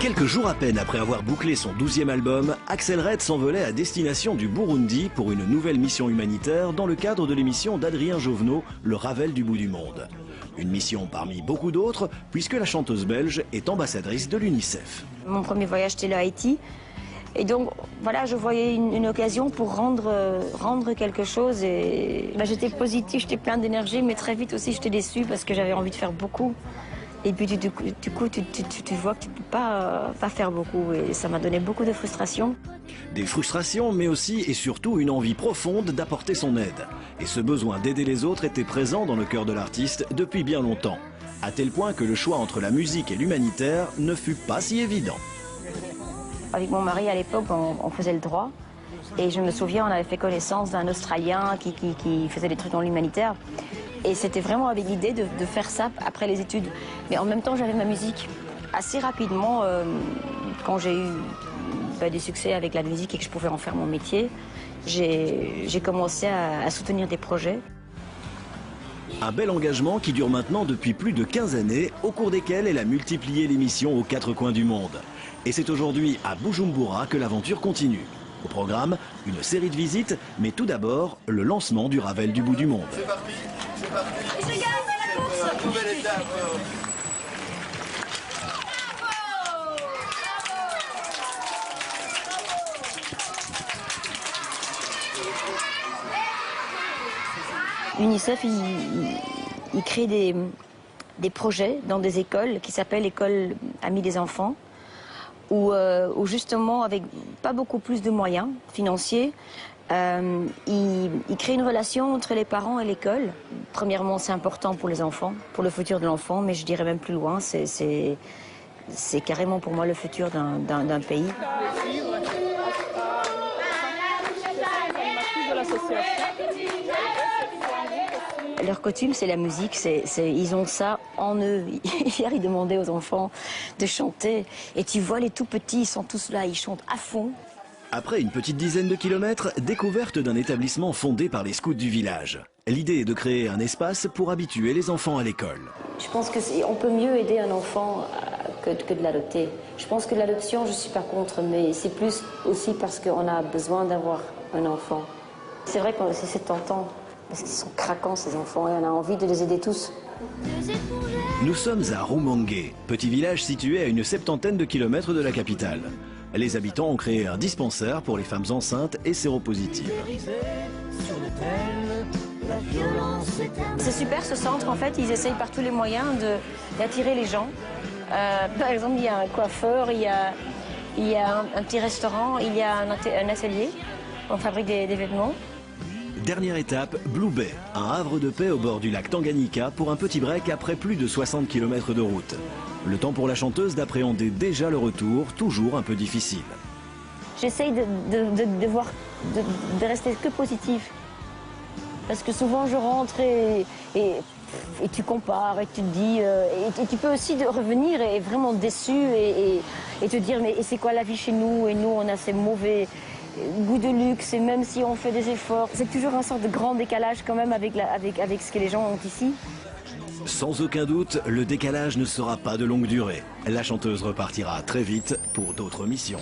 Quelques jours à peine après avoir bouclé son 12e album, Axel Red s'envolait à destination du Burundi pour une nouvelle mission humanitaire dans le cadre de l'émission d'Adrien Jovenot, Le Ravel du bout du monde. Une mission parmi beaucoup d'autres, puisque la chanteuse belge est ambassadrice de l'UNICEF. Mon premier voyage, c'était à Haïti. Et donc, voilà, je voyais une occasion pour rendre quelque chose. Et j'étais positive, j'étais plein d'énergie, mais très vite aussi, j'étais déçue parce que j'avais envie de faire beaucoup. Et puis, du coup, tu vois que tu ne peux pas faire beaucoup. Et ça m'a donné beaucoup de frustration. Des frustrations, mais aussi et surtout une envie profonde d'apporter son aide. Et ce besoin d'aider les autres était présent dans le cœur de l'artiste depuis bien longtemps. À tel point que le choix entre la musique et l'humanitaire ne fut pas si évident. Avec mon mari, à l'époque, on faisait le droit. Et je me souviens, on avait fait connaissance d'un Australien qui faisait des trucs dans l'humanitaire. Et c'était vraiment avec l'idée de faire ça après les études. Mais en même temps, j'avais ma musique. Assez rapidement, quand j'ai eu du succès avec la musique et que je pouvais en faire mon métier, j'ai commencé à soutenir des projets. Un bel engagement qui dure maintenant depuis plus de 15 années, au cours desquelles elle a multiplié les missions aux 4 coins du monde. Et c'est aujourd'hui à Bujumbura que l'aventure continue. Au programme, une série de visites, mais tout d'abord, le lancement du Ravel du bout du monde. C'est parti, c'est parti. Et je gagne la course. Nouvelle étape. L'UNICEF, il crée des projets dans des écoles qui s'appellent École Amis des enfants, où justement, avec pas beaucoup plus de moyens financiers, il crée une relation entre les parents et l'école. Premièrement, c'est important pour les enfants, pour le futur de l'enfant, mais je dirais même plus loin, c'est carrément pour moi le futur d'un pays. Leur coutume, c'est la musique, ils ont ça en eux. Hier, ils demandaient aux enfants de chanter. Et tu vois, les tout petits, ils sont tous là, ils chantent à fond. Après une petite dizaine de kilomètres, découverte d'un établissement fondé par les scouts du village. L'idée est de créer un espace pour habituer les enfants à l'école. Je pense qu'on peut mieux aider un enfant que de l'adopter. Je pense que l'adoption, je ne suis pas contre, mais c'est plus aussi parce qu'on a besoin d'avoir un enfant. C'est vrai que c'est tentant. Parce qu'ils sont craquants, ces enfants, et on a envie de les aider tous. Nous sommes à Rumongue, petit village situé à une 70aine de kilomètres de la capitale. Les habitants ont créé un dispensaire pour les femmes enceintes et séropositives. C'est super ce centre, en fait, ils essayent par tous les moyens d'attirer les gens. Par exemple, il y a un coiffeur, il y a un petit restaurant, il y a un atelier, on fabrique des vêtements. Dernière étape, Blue Bay, un havre de paix au bord du lac Tanganyika pour un petit break après plus de 60 km de route. Le temps pour la chanteuse d'appréhender déjà le retour, toujours un peu difficile. J'essaye de rester que positive. Parce que souvent je rentre et tu compares et tu te dis... et tu peux aussi revenir et vraiment déçu et te dire mais c'est quoi la vie chez nous? Et nous on a ces mauvais... goût de luxe, et même si on fait des efforts, c'est toujours un sorte de grand décalage quand même avec ce que les gens ont ici. Sans aucun doute, le décalage ne sera pas de longue durée. La chanteuse repartira très vite pour d'autres missions.